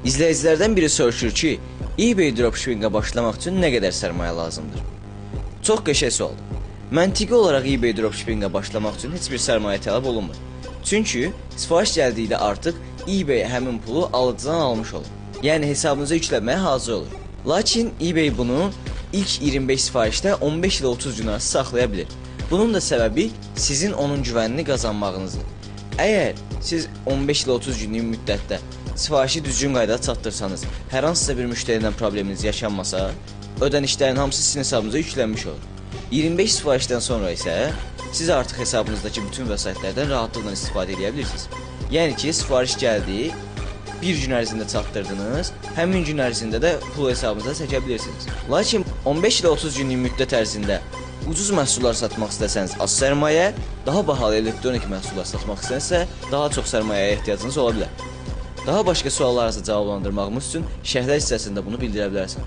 İzləyicilərdən biri soruşur ki, eBay dropshippingə başlamaq üçün nə qədər sərmayə lazımdır? Çox qəşəng sualdır. Məntiqi olaraq eBay dropshippingə başlamaq üçün heç bir sərmayə tələb olunmur. Çünki sifariş gəldikdə artıq eBay həmin pulu alıcıdan almış olur. Yəni hesabınıza yükləməyə hazır olur. Lakin eBay bunu ilk 25 sifarişdə 15 ilə 30 gün arası saxlaya bilir. Bunun da səbəbi sizin onun güvənini qazanmağınızdır. Əgər siz 15 ilə 30 günlük müddətdə sifarişi düzgün qaydada çatdırsanız, hər hansısa bir müşteri ilə probleminiz yaşanmasa, ödənişlərin hamısı sizin hesabınıza yüklənmiş olur. 25 sifarişdən sonra isə siz artıq hesabınızdakı bütün vəsaitlərdən rahatlıqla istifadə edə bilirsiniz. Yəni ki, sifariş gəldi, bir gün ərzində çatdırdınız, həmin gün ərzində də pul hesabınıza çəkə bilirsiniz. Lakin 15 ilə 30 günlük müddət ərzində ucuz məhsullar satmaq istəsəniz az sərmayə, daha bahalı elektronik məhsullar satmaq istəsənizsə daha çox sərmayəyə ehtiyacınız ola bilər. Daha başqa suallarınızı cavablandırmağımız üçün şərhlər hissəsində bunu bildirə bilərsən.